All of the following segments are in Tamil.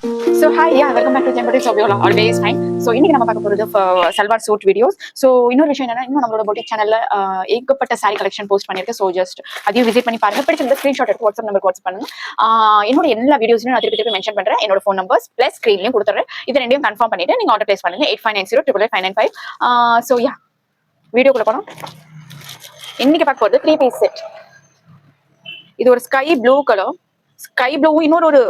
So hi, yeah, welcome back to Jambody. So we are always fine. So இன்னைக்கு நம்ம பார்க்க போறது சல்வார் சூட் வீடியோஸ். ஸோ இன்னொரு விஷயம் என்னன்னா, இன்னும் நம்மளோட பொட்டிக் சேனல்ல ஏகப்பட்ட சாரி கலெக்ஷன் போஸ்ட் பண்ணிருக்கு. ஸோ ஜஸ்ட் அதையும் விசிட் பண்ணி பாருங்க. பிடிச்சிருந்த ஸ்கிரீன்ஷாட் எடுத்து வாட்ஸ்அப் நம்பருக்கு வாட்ஸ்அப் பண்ணுங்க. என்னோட எல்லா வீடியோஸ்லையும் நான் திருப்பி மென்ஷன் பண்றேன். என்னோட ஃபோன் நம்பர்ஸ் பிளஸ் ஸ்கிரீன்லையும் கொடுத்துறேன். இது ரெண்டையும் கன்ஃபார்ம் பண்ணிட்டு நீங்க ஆர்டர் பிளேஸ் பண்ணுங்க. 8590 ஸோ யா, வீடியோக்குள்ள போனோம். இன்னைக்கு பார்க்க போறது 3 பீஸ் செட். இது ஒரு sky blue colour, sky blue இன்னொரு ஒரு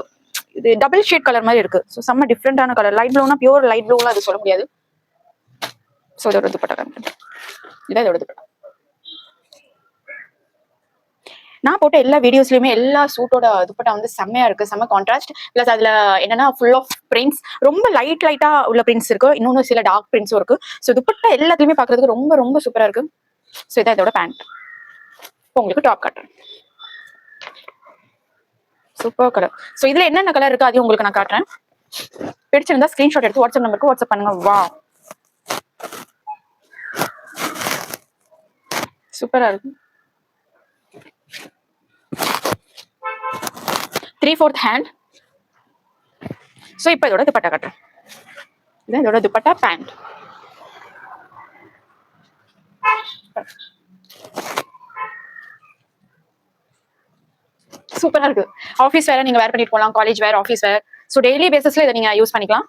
இது டபுள் ஷேட் கலர் மாதிரி இருக்கு. ஸோ செம்ம டிஃப்ரெண்டான கலர். லைட் ப்ளூனா பியூர் லைட் ப்ளூலாம் அது சொல்ல முடியாது. ஸோ இதோட துப்பட்டா இதான் இதோட துப்பட்டா. நான் போட்ட எல்லா வீடியோஸ்லயுமே எல்லா சூட்டோட துப்பட்டா வந்து செம்மையா இருக்கு, செம்ம கான்ட்ராஸ்ட். பிளஸ் அதுல என்னன்னா ஃபுல் ஆஃப் பிரிண்ட்ஸ், ரொம்ப லைட்டா உள்ள பிரிண்ட்ஸ் இருக்கு, இன்னொன்னு சில டார்க் பிரிண்ட்ஸும் இருக்கு. ஸோ துப்பட்டா எல்லாத்துலயுமே பாக்குறதுக்கு ரொம்ப ரொம்ப சூப்பரா இருக்கு. ஸோ இதான் இதோட பேண்ட். இப்போ உங்களுக்கு டாப் காட்டுறேன். Super colour. ஸோ இதுல என்னென்ன கலர் இருக்கு அதையும் உங்களுக்கு நான் காட்டுறேன். பிடிச்சிருந்தா ஸ்கிரீன்ஷாட் எடுத்து வாட்ஸ்அப் நம்பருக்கு வாட்ஸ்அப் பண்ணுங்க. வா, சூப்பரா இருக்கு. 3/4 ஹேண்ட். ஸோ இப்போ இதோட துப்பட்டா காட்டுறேன். இதான் இதோட துப்பட்டா பேண்ட். சூப்பரா இருக்கு. ஆஃபீஸ் வேற நீங்க வேர் பண்ணிட்டு போகலாம், college wear, office wear. So daily பேசிஸ்ல இதை நீங்க யூஸ் பண்ணிக்கலாம்.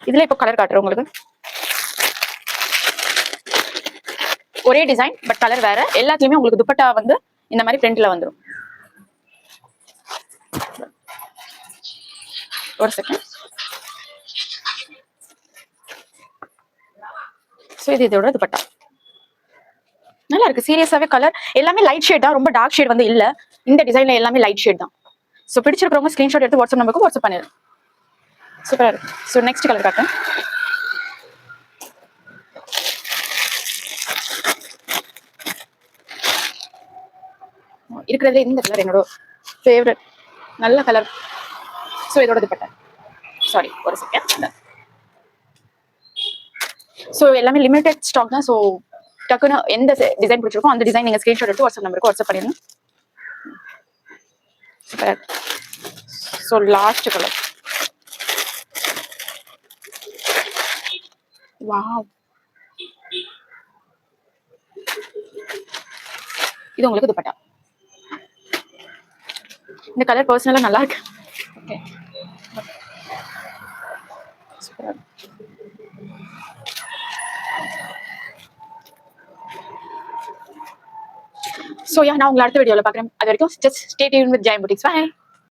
இதுல இப்போ கலர் காட்டுறேன் உங்களுக்கு. ஒரே டிசைன் பட் கலர் வேற. எல்லாத்துலயுமே உங்களுக்கு துப்பட்டா வந்து இந்த மாதிரி பிரிண்ட்ல வந்துடும். ஒரு செகண்ட். ஸோ இது இதோட துப்பட்டா நல்லா இருக்கு. சீரியஸாவே கலர் எல்லாமே லைட் ஷேட் தான், ரொம்ப டார்க் ஷேட் வந்து இல்ல. இந்த டிசைன்ல எல்லாமே லைட் ஷேட் தான். ஸோ பிடிச்சிருக்கிறவங்க ஸ்கிரீன்ஷாட் எடுத்து வாட்ஸ்அப் நம்பருக்கு வாட்ஸ்அப் பண்ணிடுறேன். சூப்பரா இருக்கு. ஸோ நெக்ஸ்ட் கலர் காட்டுறேன். இருக்கிறதுல இந்த கலர் என்னோட ஃபேவரட், நல்ல கலர். ஸோ இதோட துப்பட்டா. சாரி ஒரு செகண்ட். ஸோ எல்லாமே லிமிடெட் ஸ்டாக் தான். ஸோ டக்குன்னு எந்த டிசைன் பிடிச்சிருக்கோ அந்த டிசைன் நீங்க ஸ்கிரீன்ஷாட் எடுத்து வாட்ஸ்அப் நம்பருக்கு வாட்ஸ்அப் பண்ணிடுங்க. So last colour. வாவ், இது உங்களுக்கு துப்பட்டா. இந்த கலர் பர்சனலா நல்லா இருக்கு. ஓகே, சூப்பரா. ஸோ யா, நான் உங்களை அடுத்த வீடியோவில் பார்க்குறேன். அது வரைக்கும் just stay tuned with Jayam boutiques. By.